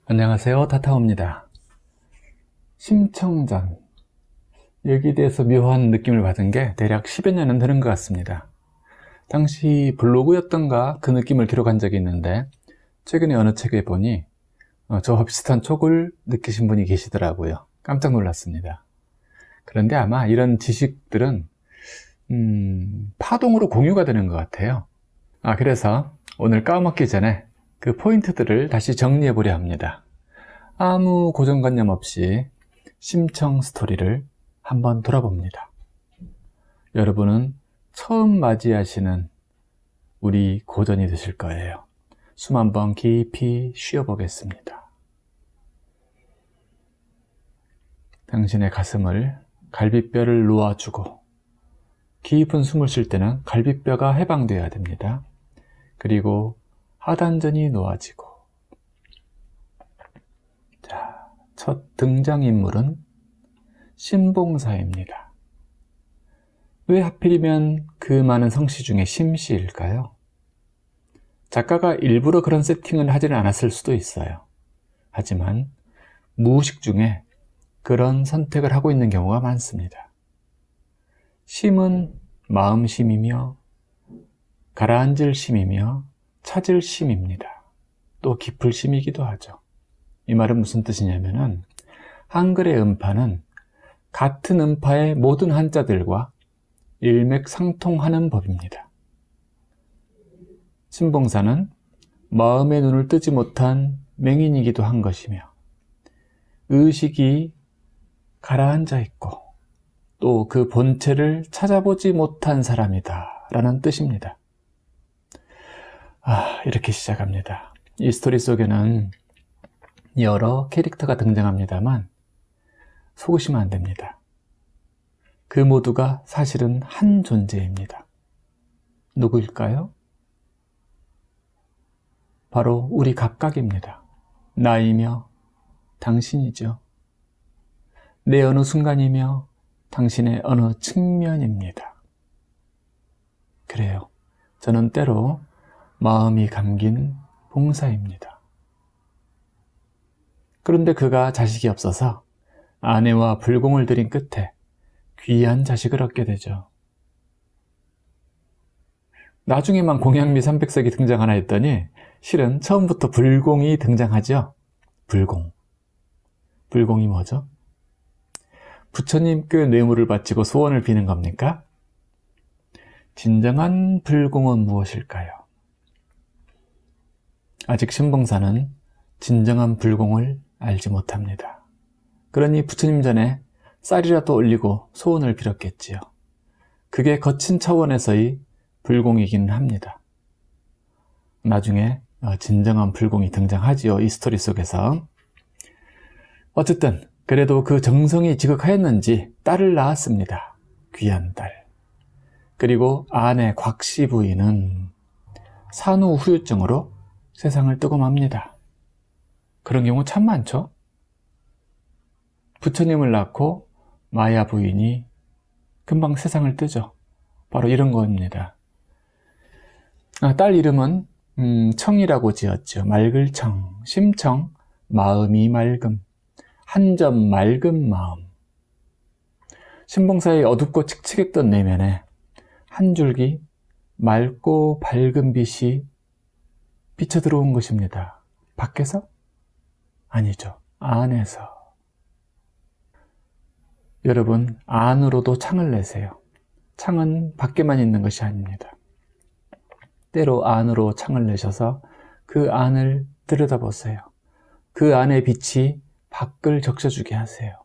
안녕하세요, 타타오입니다. 심청전, 여기에 대해서 묘한 느낌을 받은 게 대략 10여 년은 되는 것 같습니다. 당시 블로그였던가 그 느낌을 기록한 적이 있는데 최근에 어느 책에 보니 저와 비슷한 촉을 느끼신 분이 계시더라고요. 깜짝 놀랐습니다. 그런데 아마 이런 지식들은 파동으로 공유가 되는 것 같아요. 그래서 오늘 까먹기 전에 그 포인트들을 다시 정리해 보려 합니다. 아무 고정관념 없이 심청 스토리를 한번 돌아봅니다. 여러분은 처음 맞이하시는 우리 고전이 되실 거예요. 숨 한번 깊이 쉬어보겠습니다. 당신의 가슴을 갈비뼈를 놓아주고 깊은 숨을 쉴 때는 갈비뼈가 해방되어야 됩니다. 그리고 하단전이 놓아지고, 자, 첫 등장인물은 신봉사입니다. 왜 하필이면 그 많은 성씨 중에 심씨일까요? 작가가 일부러 그런 세팅을 하지는 않았을 수도 있어요. 하지만 무의식 중에 그런 선택을 하고 있는 경우가 많습니다. 심은 마음심이며 가라앉을 심이며 찾을 심입니다. 또 깊을 심이기도 하죠. 이 말은 무슨 뜻이냐면은 한글의 음파는 같은 음파의 모든 한자들과 일맥상통하는 법입니다. 신봉사는 마음의 눈을 뜨지 못한 맹인이기도 한 것이며 의식이 가라앉아 있고 또 그 본체를 찾아보지 못한 사람이다 라는 뜻입니다. 이렇게 시작합니다. 이 스토리 속에는 여러 캐릭터가 등장합니다만 속으시면 안 됩니다. 그 모두가 사실은 한 존재입니다. 누구일까요? 바로 우리 각각입니다. 나이며 당신이죠. 내 어느 순간이며 당신의 어느 측면입니다. 그래요. 저는 때로 마음이 감긴 봉사입니다. 그런데 그가 자식이 없어서 아내와 불공을 들인 끝에 귀한 자식을 얻게 되죠. 나중에만 공양미 300석이 등장하나 했더니 실은 처음부터 불공이 등장하죠. 불공이 뭐죠? 부처님께 뇌물을 바치고 소원을 비는 겁니까? 진정한 불공은 무엇일까요? 아직 신봉사는 진정한 불공을 알지 못합니다. 그러니 부처님 전에 쌀이라도 올리고 소원을 빌었겠지요. 그게 거친 차원에서의 불공이기는 합니다. 나중에 진정한 불공이 등장하지요. 이 스토리 속에서. 어쨌든 그래도 그 정성이 지극하였는지 딸을 낳았습니다. 귀한 딸. 그리고 아내 곽씨 부인은 산후 후유증으로 세상을 뜨고 맙니다. 그런 경우 참 많죠. 부처님을 낳고 마야 부인이 금방 세상을 뜨죠. 바로 이런 겁니다. 딸 이름은 청이라고 지었죠. 맑을 청, 심청, 마음이 맑음, 한 점 맑은 마음. 신봉사의 어둡고 칙칙했던 내면에 한 줄기 맑고 밝은 빛이 비쳐 들어온 것입니다. 밖에서? 아니죠. 안에서. 여러분, 안으로도 창을 내세요. 창은 밖에만 있는 것이 아닙니다. 때로 안으로 창을 내셔서 그 안을 들여다보세요. 그 안의 빛이 밖을 적셔주게 하세요.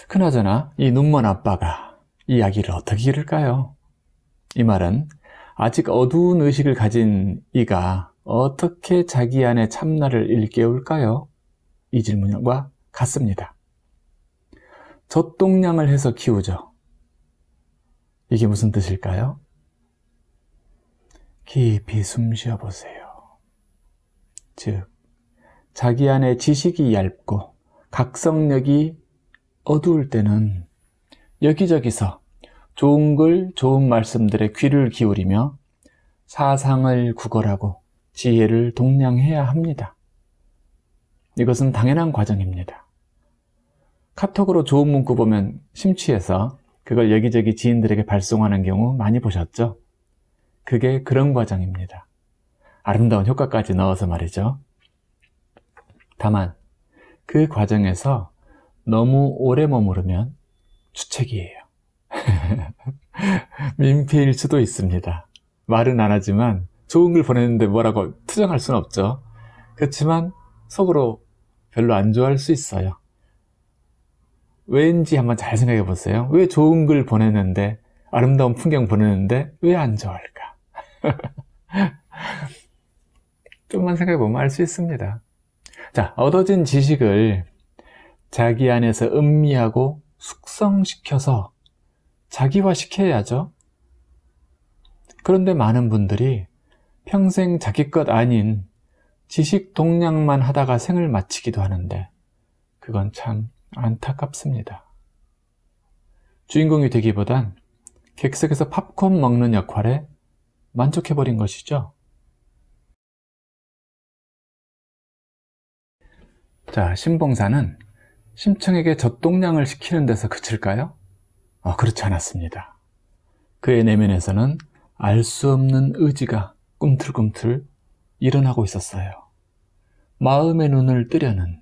그나저나 이 눈먼 아빠가 이 이야기를 어떻게 이룰까요? 이 말은 아직 어두운 의식을 가진 이가 어떻게 자기 안의 참나를 일깨울까요? 이 질문과 같습니다. 젖동량을 해서 키우죠. 이게 무슨 뜻일까요? 깊이 숨 쉬어보세요. 즉, 자기 안에 지식이 얇고 각성력이 어두울 때는 여기저기서 좋은 글, 좋은 말씀들에 귀를 기울이며 사상을 구걸하고 지혜를 동량해야 합니다. 이것은 당연한 과정입니다. 카톡으로 좋은 문구 보면 심취해서 그걸 여기저기 지인들에게 발송하는 경우 많이 보셨죠? 그게 그런 과정입니다. 아름다운 효과까지 넣어서 말이죠. 다만 그 과정에서 너무 오래 머무르면 주책이에요. 민폐일 수도 있습니다. 말은 안 하지만 좋은 글 보냈는데 뭐라고 투정할 수는 없죠. 그렇지만 속으로 별로 안 좋아할 수 있어요. 왠지 한번 잘 생각해 보세요. 왜 좋은 글 보냈는데, 아름다운 풍경 보냈는데 왜 안 좋아할까? 좀만 생각해 보면 알 수 있습니다. 자, 얻어진 지식을 자기 안에서 음미하고 숙성시켜서 자기화시켜야죠. 그런데 많은 분들이 평생 자기 것 아닌 지식 동량만 하다가 생을 마치기도 하는데 그건 참 안타깝습니다. 주인공이 되기보단 객석에서 팝콘 먹는 역할에 만족해버린 것이죠. 자, 신봉사는 심청에게 젖동량을 시키는 데서 그칠까요? 그렇지 않았습니다. 그의 내면에서는 알 수 없는 의지가 꿈틀꿈틀 일어나고 있었어요. 마음의 눈을 뜨려는,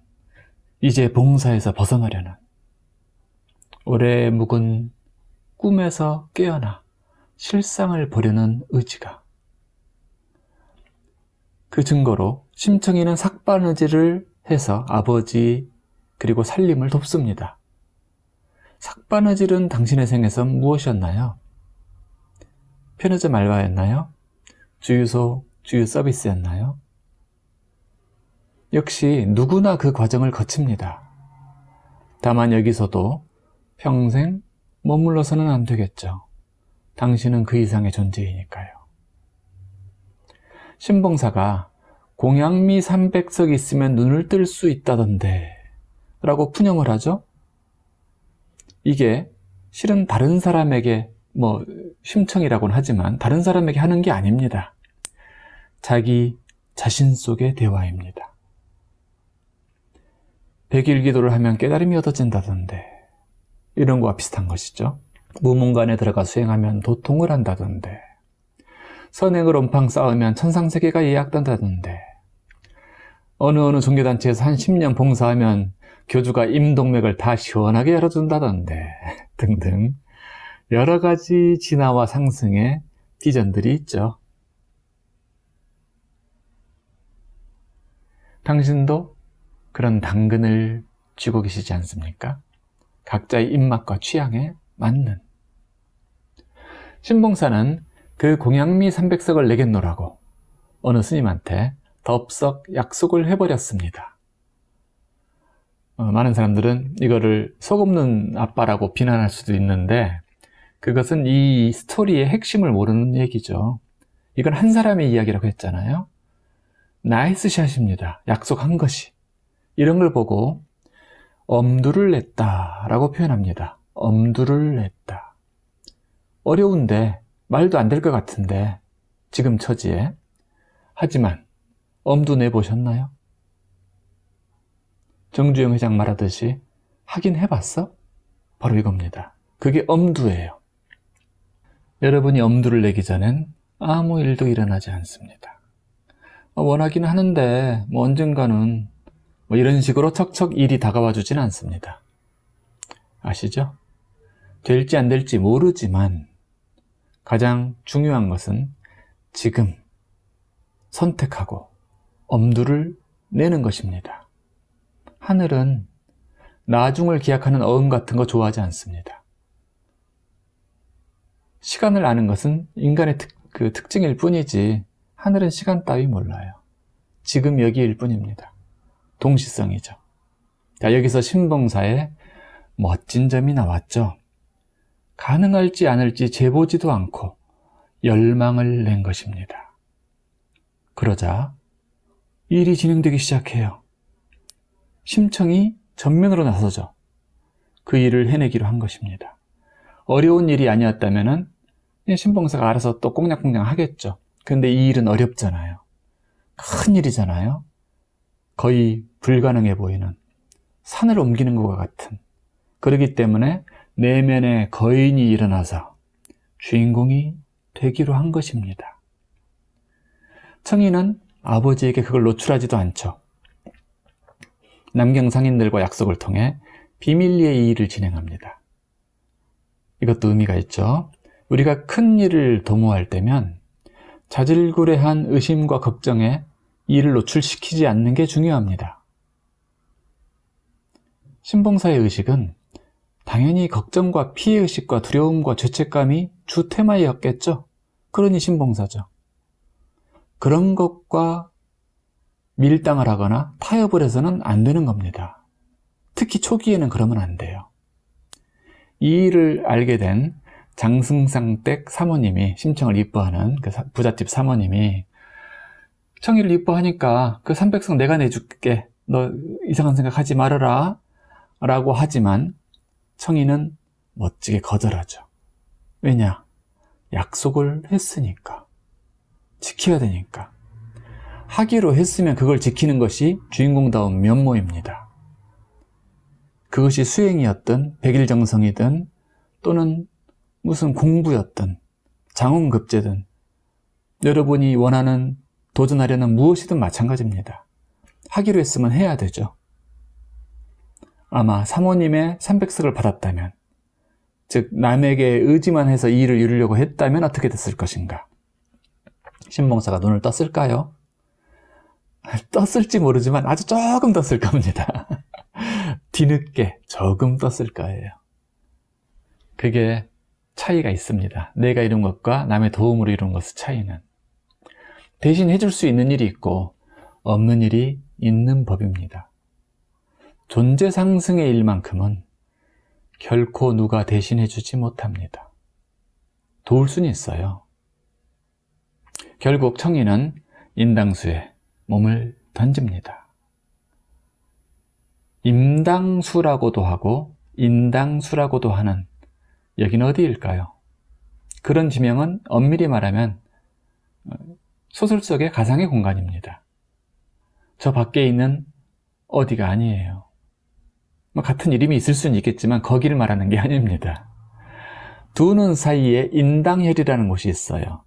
이제 봉사에서 벗어나려는, 오래 묵은 꿈에서 깨어나 실상을 보려는 의지가. 그 증거로 심청이는 삭바느질을 해서 아버지 그리고 살림을 돕습니다. 삭바느질은 당신의 생에서 무엇이었나요? 편의점 알바였나요? 주유소 주유 서비스였나요? 역시 누구나 그 과정을 거칩니다. 다만 여기서도 평생 머물러서는 안 되겠죠. 당신은 그 이상의 존재이니까요. 신봉사가 공양미 300석 있으면 눈을 뜰 수 있다던데 라고 푸념을 하죠. 이게 실은 다른 사람에게 심청이라고는 하지만 다른 사람에게 하는 게 아닙니다. 자기 자신 속의 대화입니다. 100일 기도를 하면 깨달음이 얻어진다던데 이런 거와 비슷한 것이죠. 무문관에 들어가 수행하면 도통을 한다던데, 선행을 온팡 쌓으면 천상세계가 예약된다던데, 어느 종교단체에서 한 10년 봉사하면 교주가 임동맥을 다 시원하게 열어준다던데 등등 여러 가지 진화와 상승의 비전들이 있죠. 당신도 그런 당근을 쥐고 계시지 않습니까? 각자의 입맛과 취향에 맞는. 신봉사는 그 공양미 300석을 내겠노라고 어느 스님한테 덥석 약속을 해버렸습니다. 많은 사람들은 이거를 속없는 아빠라고 비난할 수도 있는데 그것은 이 스토리의 핵심을 모르는 얘기죠. 이건 한 사람의 이야기라고 했잖아요. 나이스 샷입니다. 약속한 것이. 이런 걸 보고 엄두를 냈다 라고 표현합니다. 엄두를 냈다. 어려운데 말도 안 될 것 같은데 지금 처지에. 하지만 엄두 내보셨나요? 정주영 회장 말하듯이 하긴 해봤어? 바로 이겁니다. 그게 엄두예요. 여러분이 엄두를 내기 전엔 아무 일도 일어나지 않습니다. 원하긴 하는데 언젠가는 이런 식으로 척척 일이 다가와 주진 않습니다. 아시죠? 될지 안 될지 모르지만 가장 중요한 것은 지금 선택하고 엄두를 내는 것입니다. 하늘은 나중을 기약하는 어음 같은 거 좋아하지 않습니다. 시간을 아는 것은 인간의 특징일 뿐이지 하늘은 시간 따위 몰라요. 지금 여기일 뿐입니다. 동시성이죠. 자, 여기서 신봉사의 멋진 점이 나왔죠. 가능할지 않을지 재보지도 않고 열망을 낸 것입니다. 그러자 일이 진행되기 시작해요. 심청이 전면으로 나서죠. 그 일을 해내기로 한 것입니다. 어려운 일이 아니었다면 신봉사가 알아서 또 꽁냥꽁냥 하겠죠. 그런데 이 일은 어렵잖아요. 큰 일이잖아요. 거의 불가능해 보이는 산을 옮기는 것과 같은, 그렇기 때문에 내면에 거인이 일어나서 주인공이 되기로 한 것입니다. 청이는 아버지에게 그걸 노출하지도 않죠. 남경 상인들과 약속을 통해 비밀리에 이 일을 진행합니다. 이것도 의미가 있죠. 우리가 큰 일을 도모할 때면 자질구레한 의심과 걱정에 이 일을 노출시키지 않는 게 중요합니다. 신봉사의 의식은 당연히 걱정과 피해의식과 두려움과 죄책감이 주 테마였겠죠. 그러니 신봉사죠. 그런 것과 밀당을 하거나 타협을 해서는 안 되는 겁니다. 특히 초기에는 그러면 안 돼요. 이 일을 알게 된 장승상댁 사모님이, 심청을 이뻐하는 그 부잣집 사모님이 청이를 이뻐하니까 그 300성 내가 내줄게, 너 이상한 생각하지 말아라 라고 하지만 청이는 멋지게 거절하죠. 왜냐? 약속을 했으니까. 지켜야 되니까. 하기로 했으면 그걸 지키는 것이 주인공다운 면모입니다. 그것이 수행이었든 백일정성이든 또는 무슨 공부였든 장원급제든 여러분이 원하는 도전하려는 무엇이든 마찬가지입니다. 하기로 했으면 해야 되죠. 아마 사모님의 300석을 받았다면, 즉 남에게 의지만 해서 이 일을 이루려고 했다면 어떻게 됐을 것인가? 신봉사가 눈을 떴을까요? 떴을지 모르지만 아주 조금 떴을 겁니다. 뒤늦게 조금 떴을 거예요. 그게 차이가 있습니다. 내가 이룬 것과 남의 도움으로 이룬 것의 차이는. 대신 해줄 수 있는 일이 있고 없는 일이 있는 법입니다. 존재 상승의 일만큼은 결코 누가 대신해주지 못합니다. 도울 수는 있어요. 결국 청이는 인당수에 몸을 던집니다. 임당수라고도 하고 인당수라고도 하는 여긴 어디일까요? 그런 지명은 엄밀히 말하면 소설 속의 가상의 공간입니다. 저 밖에 있는 어디가 아니에요. 같은 이름이 있을 수는 있겠지만 거기를 말하는 게 아닙니다. 두 눈 사이에 인당혈이라는 곳이 있어요.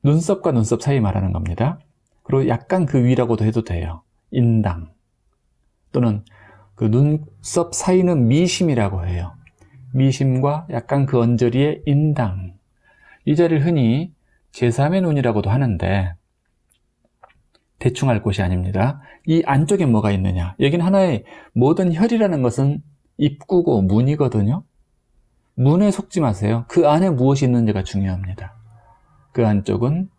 눈썹과 눈썹 사이 말하는 겁니다. 그리고 약간 그 위라고도 해도 돼요. 인당. 또는 그 눈썹 사이는 미심이라고 해요. 미심과 약간 그 언저리에 인당. 이 자리를 흔히 제3의 눈이라고도 하는데 대충 할 곳이 아닙니다. 이 안쪽에 뭐가 있느냐. 여긴 하나의 모든 혈이라는 것은 입구고 문이거든요. 문에 속지 마세요. 그 안에 무엇이 있는지가 중요합니다. 그 안쪽은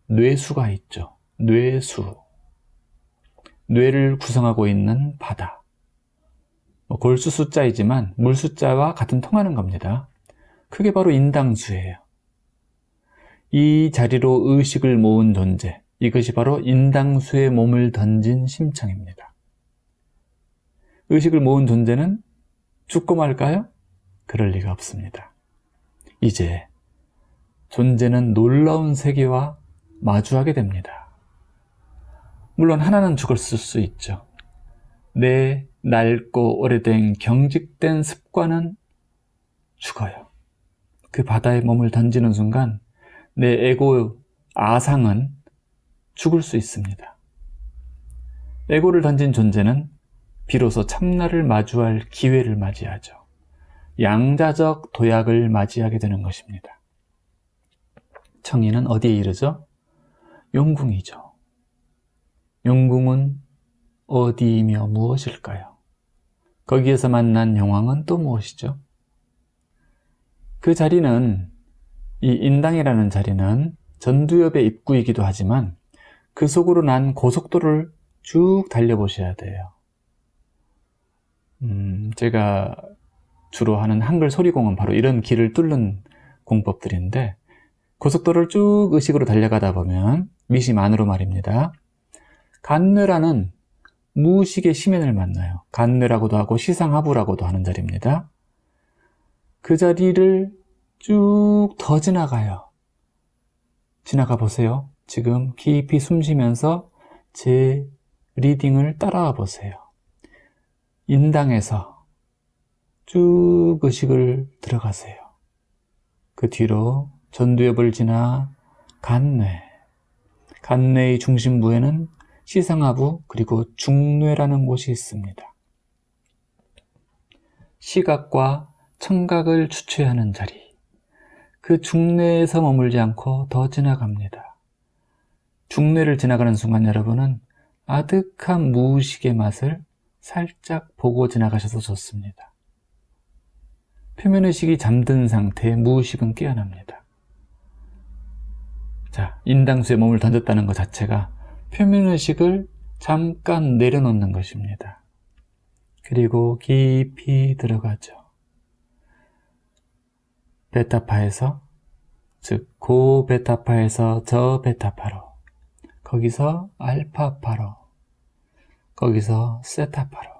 뇌수가 있죠. 뇌수. 뇌를 구성하고 있는 바다. 골수 숫자이지만 물 숫자와 같은 통하는 겁니다. 그게 바로 인당수예요. 이 자리로 의식을 모은 존재, 이것이 바로 인당수에 몸을 던진 심청입니다. 의식을 모은 존재는 죽고 말까요? 그럴 리가 없습니다. 이제 존재는 놀라운 세계와 마주하게 됩니다. 물론 하나는 죽었을 수 있죠. 내 낡고 오래된 경직된 습관은 죽어요. 그 바다에 몸을 던지는 순간 내 에고 아상은 죽을 수 있습니다. 에고를 던진 존재는 비로소 참나를 마주할 기회를 맞이하죠. 양자적 도약을 맞이하게 되는 것입니다. 청이는 어디에 이르죠? 용궁이죠. 용궁은 어디이며 무엇일까요? 거기에서 만난 용왕은 또 무엇이죠? 그 자리는, 이 인당이라는 자리는 전두엽의 입구이기도 하지만 그 속으로 난 고속도로를 쭉 달려보셔야 돼요. 제가 주로 하는 한글 소리공은 바로 이런 길을 뚫는 공법들인데, 고속도로를 쭉 의식으로 달려가다 보면 미심 안으로 말입니다. 간뇌라는 무의식의 심연을 만나요. 간뇌라고도 하고 시상하부라고도 하는 자리입니다. 그 자리를 쭉 더 지나가요. 지나가 보세요. 지금 깊이 숨 쉬면서 제 리딩을 따라와 보세요. 인당에서 쭉 의식을 들어가세요. 그 뒤로 전두엽을 지나 간뇌의 중심부에는 시상하부 그리고 중뇌라는 곳이 있습니다. 시각과 청각을 주체하는 자리, 그 중뇌에서 머물지 않고 더 지나갑니다. 중뇌를 지나가는 순간 여러분은 아득한 무의식의 맛을 살짝 보고 지나가셔도 좋습니다. 표면의식이 잠든 상태에 무의식은 깨어납니다. 자, 인당수에 몸을 던졌다는 것 자체가 표면의식을 잠깐 내려놓는 것입니다. 그리고 깊이 들어가죠. 베타파에서, 즉 고베타파에서 저베타파로, 거기서 알파파로, 거기서 세타파로.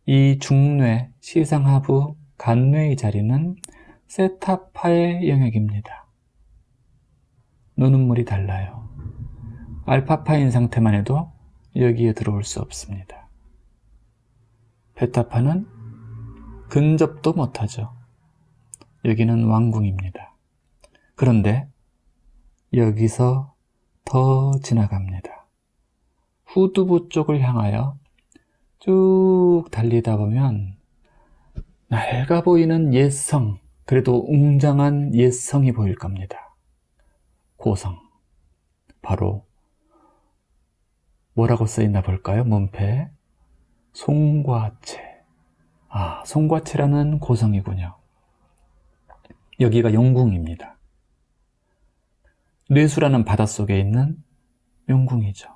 이 중뇌, 시상하부, 간뇌의 자리는 세타파의 영역입니다. 노는물이 달라요. 알파파인 상태만 해도 여기에 들어올 수 없습니다. 베타파는 근접도 못하죠. 여기는 왕궁입니다. 그런데 여기서 더 지나갑니다. 후두부 쪽을 향하여 쭉 달리다 보면 낡아 보이는 옛성, 그래도 웅장한 옛성이 보일 겁니다. 고성. 바로 뭐라고 써있나 볼까요? 문패. 송과체. 송과체라는 고성이군요. 여기가 용궁입니다. 뇌수라는 바닷속에 있는 용궁이죠.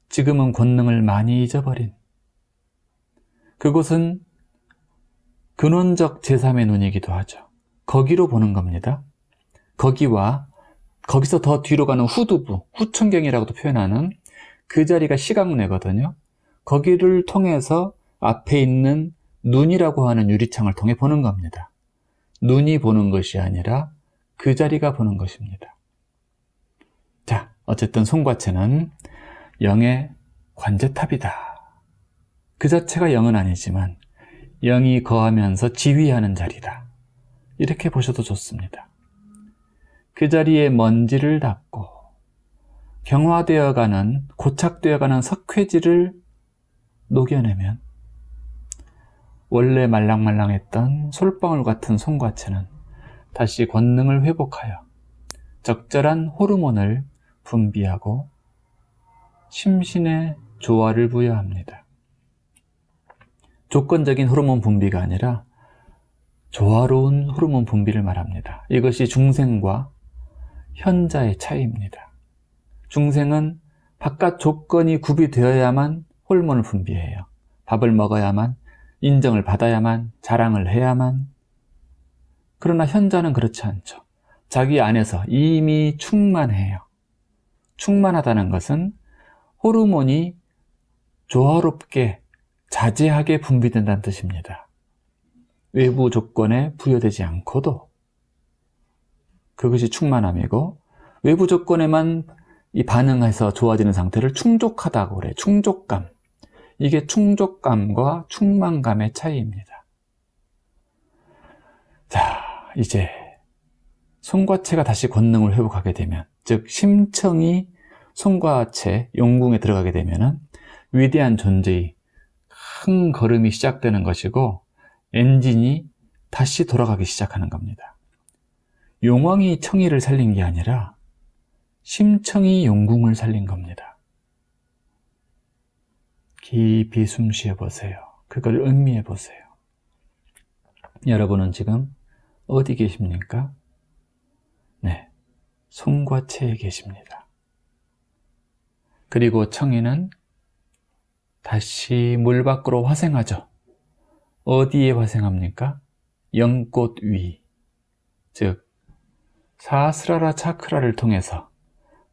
지금은 권능을 많이 잊어버린, 그곳은 근원적 제3의 눈이기도 하죠. 거기로 보는 겁니다. 거기서 더 뒤로 가는 후두부, 후천경이라고도 표현하는 그 자리가 시각뇌거든요. 거기를 통해서 앞에 있는 눈이라고 하는 유리창을 통해 보는 겁니다. 눈이 보는 것이 아니라 그 자리가 보는 것입니다. 자, 어쨌든 송과체는 영의 관제탑이다. 그 자체가 영은 아니지만 영이 거하면서 지휘하는 자리다. 이렇게 보셔도 좋습니다. 그 자리에 먼지를 닦고 경화되어가는, 고착되어가는 석회질을 녹여내면 원래 말랑말랑했던 솔방울 같은 송과체는 다시 권능을 회복하여 적절한 호르몬을 분비하고 심신의 조화를 부여합니다. 조건적인 호르몬 분비가 아니라 조화로운 호르몬 분비를 말합니다. 이것이 중생과 현자의 차이입니다. 중생은 바깥 조건이 구비되어야만 호르몬을 분비해요. 밥을 먹어야만, 인정을 받아야만, 자랑을 해야만. 그러나 현자는 그렇지 않죠. 자기 안에서 이미 충만해요. 충만하다는 것은 호르몬이 조화롭게, 자제하게 분비된다는 뜻입니다. 외부 조건에 부여되지 않고도 그것이 충만함이고, 외부 조건에만 이 반응해서 좋아지는 상태를 충족하다고 그래요. 충족감. 이게 충족감과 충만감의 차이입니다. 자, 이제 송과체가 다시 권능을 회복하게 되면, 즉 심청이 송과체 용궁에 들어가게 되면 위대한 존재의 큰 걸음이 시작되는 것이고, 엔진이 다시 돌아가기 시작하는 겁니다. 용왕이 청이를 살린 게 아니라 심청이 용궁을 살린 겁니다. 깊이 숨 쉬어 보세요. 그걸 음미해 보세요. 여러분은 지금 어디 계십니까? 네, 송과체에 계십니다. 그리고 청이는 다시 물 밖으로 화생하죠. 어디에 화생합니까? 영꽃 위, 즉 사스라라 차크라를 통해서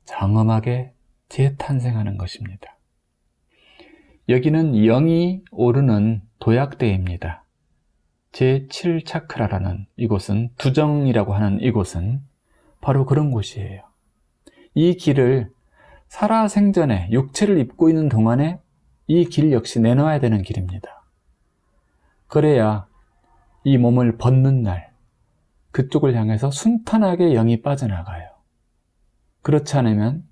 장엄하게 재탄생하는 것입니다. 여기는 영이 오르는 도약대입니다. 제7차크라라는 이곳은, 두정이라고 하는 이곳은 바로 그런 곳이에요. 이 길을 살아생전에 육체를 입고 있는 동안에 이 길 역시 내놔야 되는 길입니다. 그래야 이 몸을 벗는 날 그쪽을 향해서 순탄하게 영이 빠져나가요. 그렇지 않으면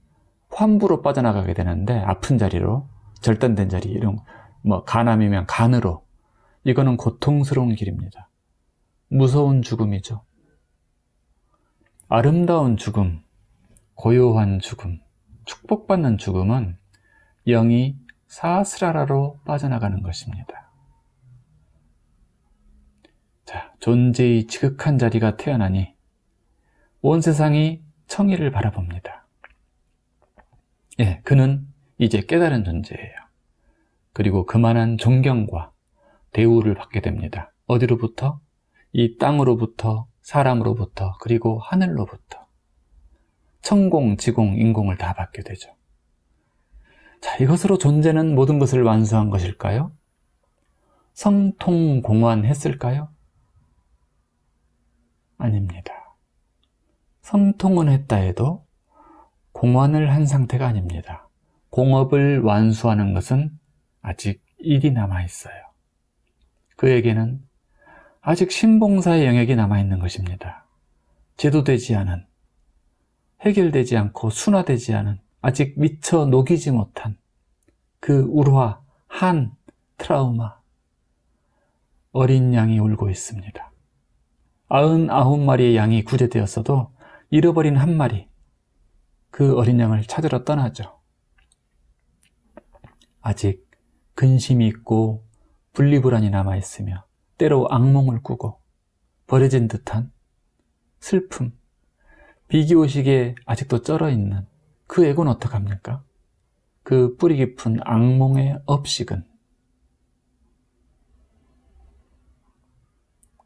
환부로 빠져나가게 되는데, 아픈 자리로, 절단된 자리, 이런 간암이면 간으로. 이거는 고통스러운 길입니다. 무서운 죽음이죠. 아름다운 죽음, 고요한 죽음, 축복받는 죽음은 영이 사스라라로 빠져나가는 것입니다. 자, 존재의 지극한 자리가 태어나니 온 세상이 청이를 바라봅니다. 예, 그는 이제 깨달은 존재예요. 그리고 그만한 존경과 대우를 받게 됩니다. 어디로부터? 이 땅으로부터, 사람으로부터, 그리고 하늘로부터. 천공, 지공, 인공을 다 받게 되죠. 자, 이것으로 존재는 모든 것을 완수한 것일까요? 성통공완했을까요? 아닙니다. 성통은 했다 해도 공완을 한 상태가 아닙니다. 공업을 완수하는 것은 아직 일이 남아있어요. 그에게는 아직 신봉사의 영역이 남아있는 것입니다. 제도되지 않은, 해결되지 않고 순화되지 않은, 아직 미처 녹이지 못한 그 울화, 한, 트라우마. 어린 양이 울고 있습니다. 99마리의 양이 구제되었어도 잃어버린 한 마리, 그 어린 양을 찾으러 떠나죠. 아직 근심이 있고 분리불안이 남아있으며 때로 악몽을 꾸고 버려진 듯한 슬픔, 비기오식에 아직도 쩔어있는 그 애고는 어떡합니까? 그 뿌리 깊은 악몽의 업식은.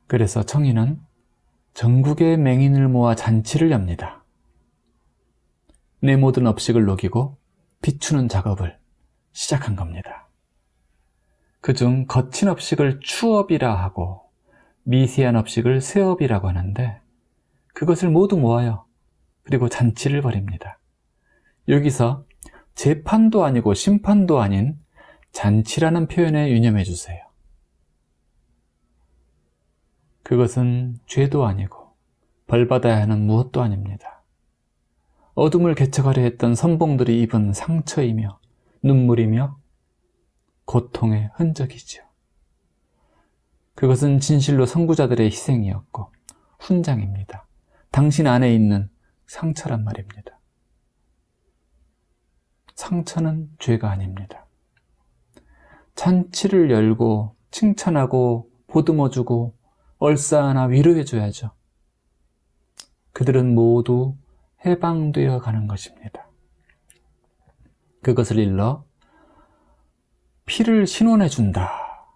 그래서 청이는 전국의 맹인을 모아 잔치를 엽니다. 내 모든 업식을 녹이고 비추는 작업을 시작한 겁니다. 그중 거친 업식을 추업이라 하고 미세한 업식을 세업이라고 하는데, 그것을 모두 모아요. 그리고 잔치를 벌입니다. 여기서 재판도 아니고 심판도 아닌 잔치라는 표현에 유념해 주세요. 그것은 죄도 아니고 벌받아야 하는 무엇도 아닙니다. 어둠을 개척하려 했던 선봉들이 입은 상처이며 눈물이며 고통의 흔적이지요. 그것은 진실로 선구자들의 희생이었고 훈장입니다. 당신 안에 있는 상처란 말입니다. 상처는 죄가 아닙니다. 잔치를 열고 칭찬하고 보듬어주고 얼싸안아 위로해줘야죠. 그들은 모두 해방되어 가는 것입니다. 그것을 일러 피를 신원해준다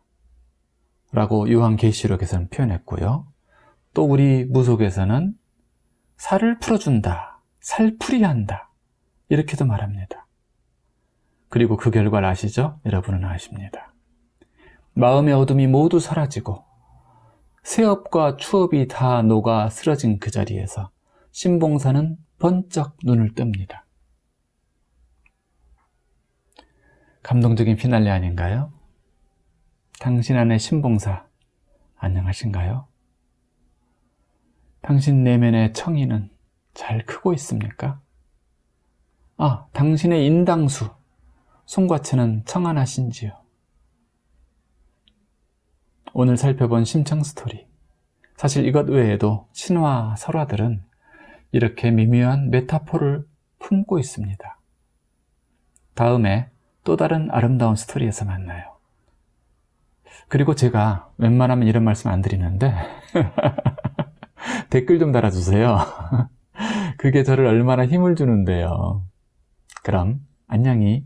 라고 요한계시록에서는 표현했고요. 또 우리 무속에서는 살을 풀어준다, 살풀이한다, 이렇게도 말합니다. 그리고 그 결과를 아시죠? 여러분은 아십니다. 마음의 어둠이 모두 사라지고 세업과 추업이 다 녹아 쓰러진 그 자리에서 신봉사는 번쩍 눈을 뜹니다. 감동적인 피날레 아닌가요? 당신 안의 신봉사 안녕하신가요? 당신 내면의 청이는 잘 크고 있습니까? 아, 당신의 인당수, 송과체는 청안하신지요? 오늘 살펴본 심청 스토리, 사실 이것 외에도 신화, 설화들은 이렇게 미묘한 메타포를 품고 있습니다. 다음에 또 다른 아름다운 스토리에서 만나요. 그리고 제가 웬만하면 이런 말씀 안 드리는데 댓글 좀 달아주세요. 그게 저를 얼마나 힘을 주는데요. 그럼 안녕히